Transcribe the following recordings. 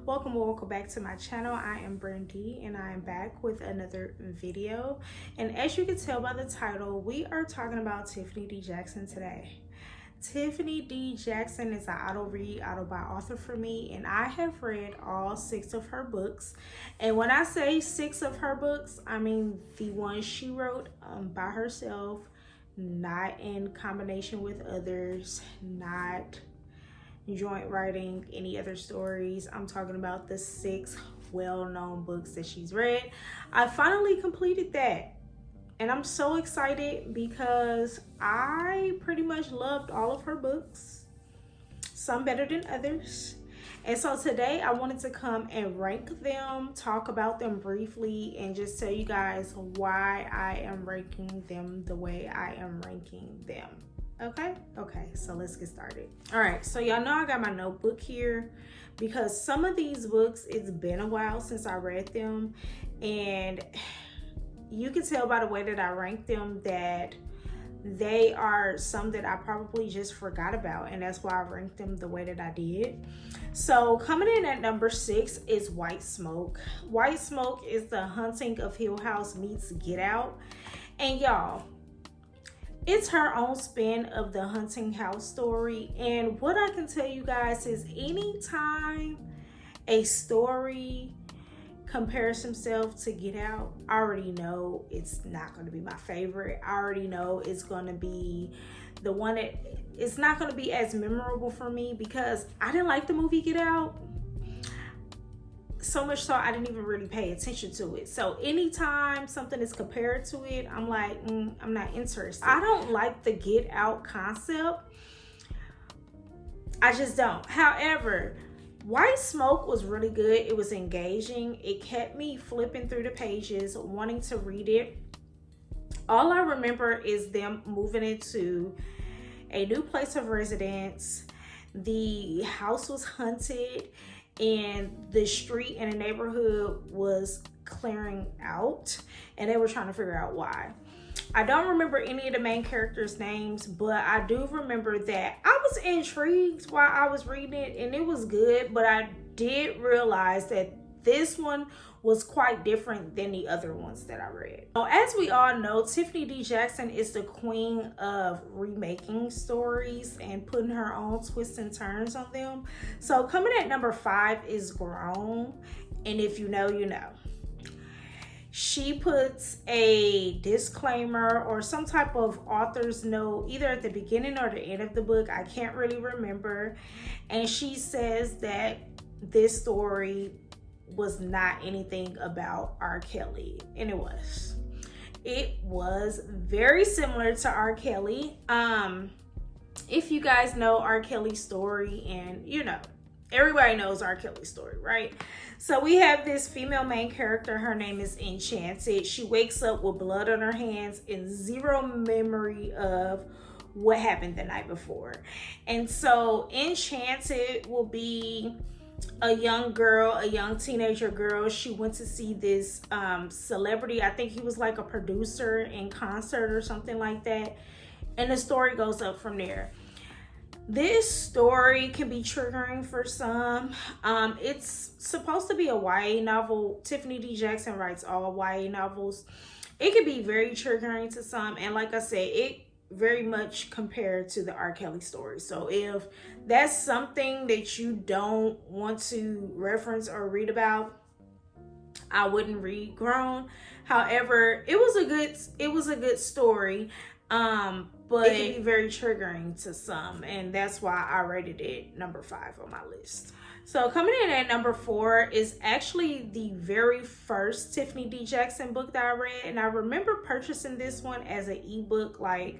Welcome back to my channel. I am Brandy and I am back with another video. And as you can tell by the title, we are talking about Tiffany D Jackson today. Tiffany D Jackson is an auto-buy author for me, and I have read all 6 of her books. And when I say 6 of her books, I mean the ones she wrote by herself, not in combination with others, not joint writing any other stories. I'm talking about the 6 well-known books that she's read. I finally completed that, and I'm so excited because I pretty much loved all of her books, some better than others. And so today I wanted to come and rank them, talk about them briefly, and just tell you guys why I am ranking them the way I am ranking them. Okay, so let's get started. All right, so y'all know I got my notebook here because some of these books, it's been a while since I read them, and you can tell by the way that I rank them that they are some that I probably just forgot about, and that's why I ranked them the way that I did. So coming in at number 6 is White Smoke. White Smoke is The Haunting of Hill House meets Get Out, and y'all, it's her own spin of the Haunting House story. And what I can tell you guys is anytime a story compares himself to Get Out, I already know it's not going to be my favorite. I already know it's going to be the one that it's not going to be as memorable for me because I didn't like the movie Get Out. So much so I didn't even really pay attention to it. So anytime something is compared to it, I'm like, I'm not interested. I don't like the Get Out concept. I just don't. However, White Smoke was really good. It was engaging. It kept me flipping through the pages, wanting to read it. All I remember is them moving into a new place of residence. The house was haunted, and the street and the neighborhood was clearing out, and they were trying to figure out why. I don't remember any of the main characters' names, but I do remember that I was intrigued while I was reading it, and it was good, but I did realize that this one was quite different than the other ones that I read. So as we all know, Tiffany D Jackson is the queen of remaking stories and putting her own twists and turns on them. So coming at number 5 is Grown, and if you know, you know. She puts a disclaimer or some type of author's note either at the beginning or the end of the book. I can't really remember. And she says that this story was not anything about R. Kelly, and it was. It was very similar to R. Kelly. If you guys know R. Kelly's story, and you know, everybody knows R. Kelly's story, right? So we have this female main character. Her name is Enchanted. She wakes up with blood on her hands and zero memory of what happened the night before. And so Enchanted will be a young girl, a young teenager girl. She went to see this celebrity. I think he was like a producer in concert or something like that. And the story goes up from there. This story can be triggering for some. It's supposed to be a YA novel. Tiffany D Jackson writes all YA novels. It can be very triggering to some. And like I said, it very much compared to the R. Kelly story. So if that's something that you don't want to reference or read about, I wouldn't read Grown. However, it was a good story. But it can be very triggering to some, and that's why I rated it number 5 on my list. So coming in at number 4 is actually the very first Tiffany D Jackson book that I read, and I remember purchasing this one as an ebook like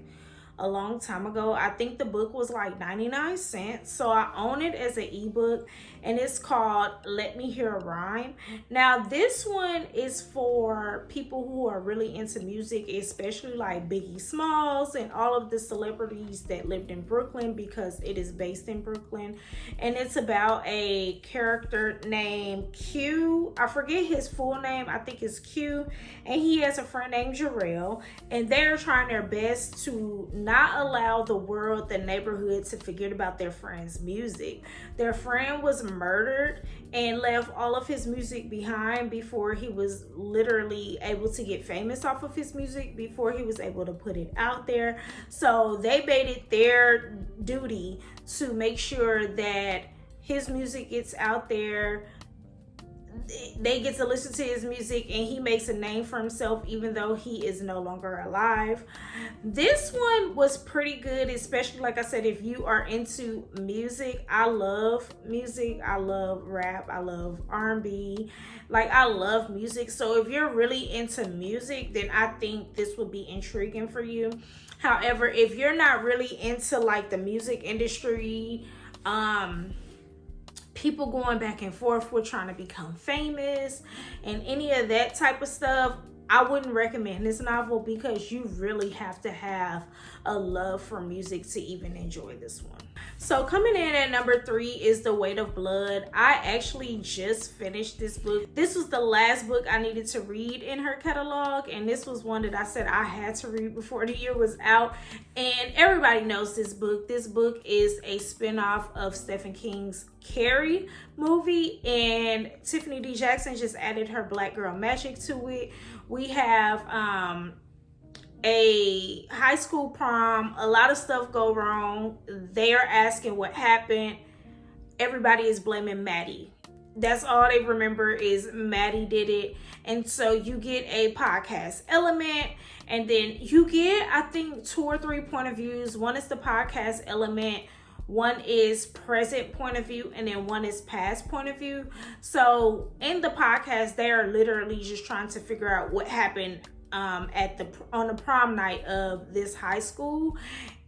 a long time ago. I think the book was like 99 cents, so I own it as an ebook, and it's called Let Me Hear a Rhyme. Now this one is for people who are really into music, especially like Biggie Smalls and all of the celebrities that lived in Brooklyn, because it is based in Brooklyn. And it's about a character named Q. I forget his full name. I think it's Q, and he has a friend named Jarrell, and they're trying their best to not allow the world, the neighborhood, to forget about their friend's music. Their friend was murdered and left all of his music behind before he was literally able to get famous off of his music, before he was able to put it out there. So they made it their duty to make sure that his music gets out there. They get to listen to his music, and he makes a name for himself even though he is no longer alive. This one was pretty good, especially, like I said, if you are into music. I love music. I love rap. I love R&B. Like, I love music. So if you're really into music, then I think this would be intriguing for you. However, if you're not really into like the music industry, people going back and forth with trying to become famous and any of that type of stuff, I wouldn't recommend this novel, because you really have to have a love for music to even enjoy this one. So coming in at number 3 is The Weight of Blood. I actually just finished this book. This was the last book I needed to read in her catalog, and this was one that I said I had to read before the year was out. And everybody knows this book. This book is a spinoff of Stephen King's Carrie movie, and Tiffany D Jackson just added her Black girl magic to it. We have a high school prom. A lot of stuff go wrong. They are asking what happened. Everybody is blaming Maddie. That's all they remember is Maddie did it. And so you get a podcast element, and then you get, I think, 2 or 3 point of views. One is the podcast element, one is present point of view, and then one is past point of view. So in the podcast, they are literally just trying to figure out what happened on the prom night of this high school,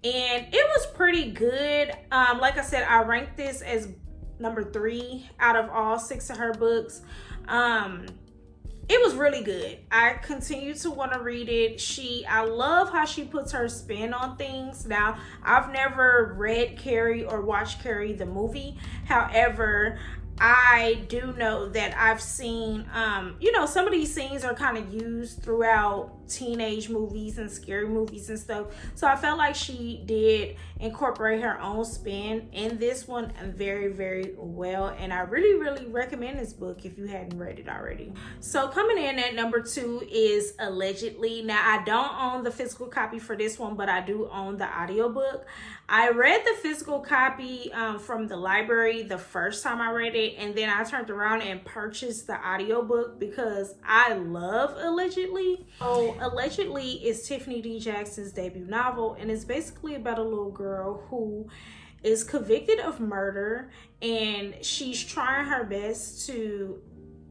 and it was pretty good. Like I said, I ranked this as number 3 out of all 6 of her books. It was really good. I continue to want to read it. I love how she puts her spin on things. Now, I've never read Carrie or watched Carrie the movie. However, I do know that I've seen, some of these scenes are kind of used throughout teenage movies and scary movies and stuff. So I felt like she did incorporate her own spin in this one very, very well. And I really, really recommend this book if you hadn't read it already. So coming in at number 2 is Allegedly. Now, I don't own the physical copy for this one, but I do own the audiobook. I read the physical copy from the library the first time I read it, and then I turned around and purchased the audiobook because I love Allegedly. So Allegedly is Tiffany D Jackson's debut novel, and it's basically about a little girl who is convicted of murder, and she's trying her best to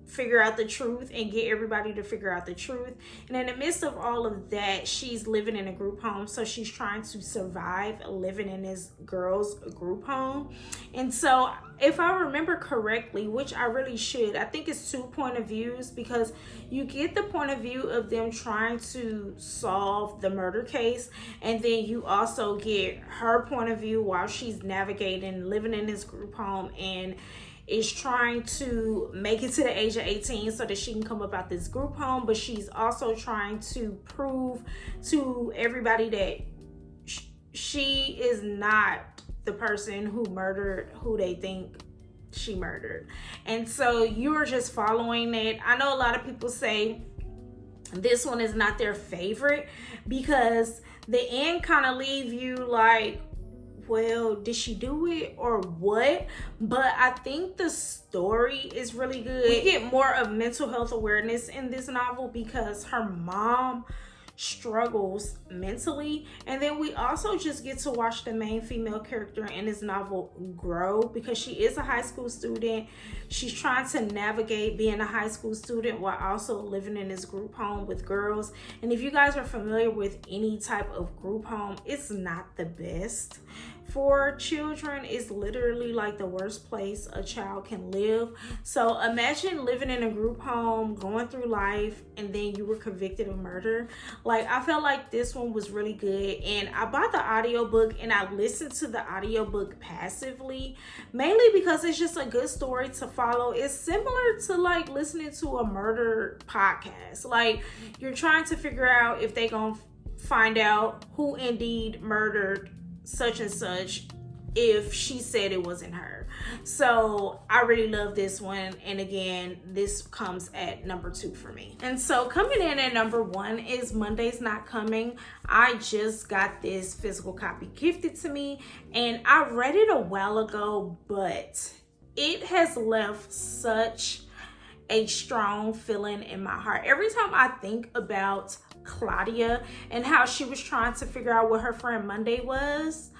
figure out the truth and get everybody to figure out the truth. And in the midst of all of that, she's living in a group home, so she's trying to survive living in this girl's group home. And so if I remember correctly, which I really should, I think it's 2 point of views, because you get the point of view of them trying to solve the murder case, and then you also get her point of view while she's navigating living in this group home and is trying to make it to the age of 18 so that she can come up out this group home. But she's also trying to prove to everybody that she is not the person who murdered who they think she murdered. And so you're just following it. I know a lot of people say this one is not their favorite because the end kind of leave you like, well, did she do it or what? But I think the story is really good. We get more of mental health awareness in this novel because her mom struggles mentally, and then we also just get to watch the main female character in this novel grow, because she is a high school student. She's trying to navigate being a high school student while also living in this group home with girls. And if you guys are familiar with any type of group home, it's not the best for children. It's literally like the worst place a child can live. So imagine living in a group home, going through life, and then you were convicted of murder. Like, I felt like this one was really good, and I bought the audiobook and I listened to the audiobook passively, mainly because it's just a good story to follow. It's similar to like listening to a murder podcast. Like, you're trying to figure out if they gonna find out who indeed murdered such and such if she said it wasn't her. So I really love this one, and again, this comes at number 2 for me. And so coming in at number 1 is Monday's Not Coming. I just got this physical copy gifted to me, and I read it a while ago, but it has left such a strong feeling in my heart. Every time I think about Claudia and how she was trying to figure out what her friend Monday was,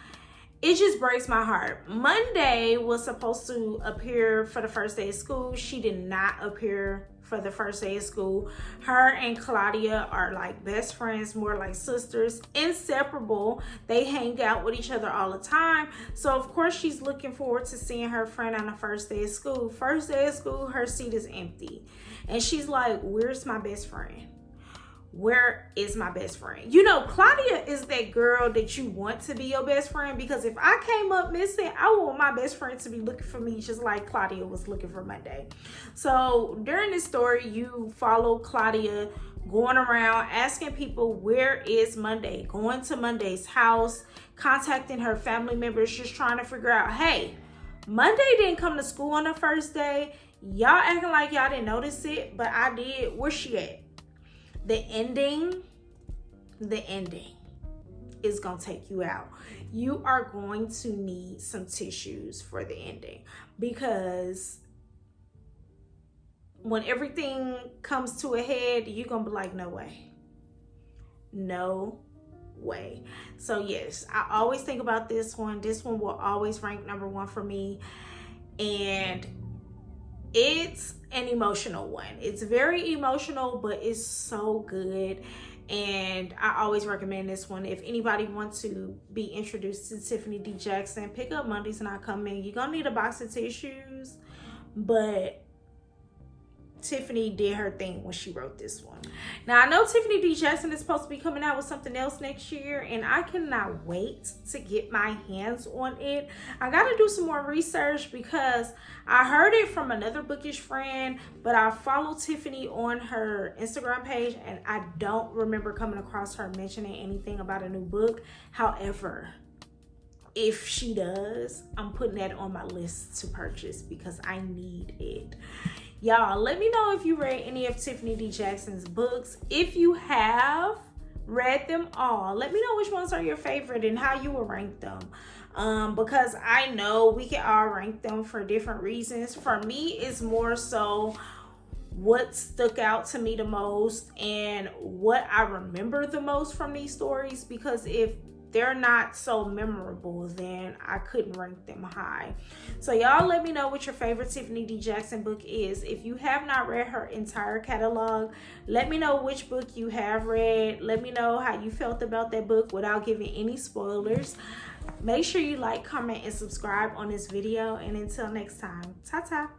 it just breaks my heart. Monday was supposed to appear for the first day of school. She did not appear for the first day of school. Her and Claudia are like best friends, more like sisters, inseparable. They hang out with each other all the time. So of course she's looking forward to seeing her friend on the first day of school. First day of school, her seat is empty. And she's like, where's my best friend? Where is my best friend? You know, Claudia is that girl that you want to be your best friend, because if I came up missing, I want my best friend to be looking for me just like Claudia was looking for Monday. So during this story, you follow Claudia going around asking people, where is Monday? Going to Monday's house, contacting her family members, just trying to figure out, hey, Monday didn't come to school on the first day. Y'all acting like y'all didn't notice it, but I did. Where's she at? The ending is gonna take you out. You are going to need some tissues for the ending, because when everything comes to a head, you're gonna be like, no way. No way. So yes, I always think about this one. This one will always rank number 1 for me. And it's an emotional one. It's very emotional, but it's so good. And I always recommend this one. If anybody wants to be introduced to Tiffany D Jackson, pick up Monday's Not Coming. You're gonna need a box of tissues, but Tiffany did her thing when she wrote this one. Now, I know Tiffany D Jackson is supposed to be coming out with something else next year, and I cannot wait to get my hands on it. I got to do some more research, because I heard it from another bookish friend, but I follow Tiffany on her Instagram page, and I don't remember coming across her mentioning anything about a new book. However, if she does, I'm putting that on my list to purchase, because I need it. Y'all, let me know if you read any of Tiffany D Jackson's books. If you have read them all, let me know which ones are your favorite and how you would rank them. Because I know we can all rank them for different reasons. For me, it's more so what stuck out to me the most and what I remember the most from these stories. Because if they're not so memorable, then I couldn't rank them high. So y'all, let me know what your favorite Tiffany D Jackson book is. If you have not read her entire catalog, let me know which book you have read. Let me know how you felt about that book without giving any spoilers. Make sure you like, comment, and subscribe on this video. And until next time, ta-ta.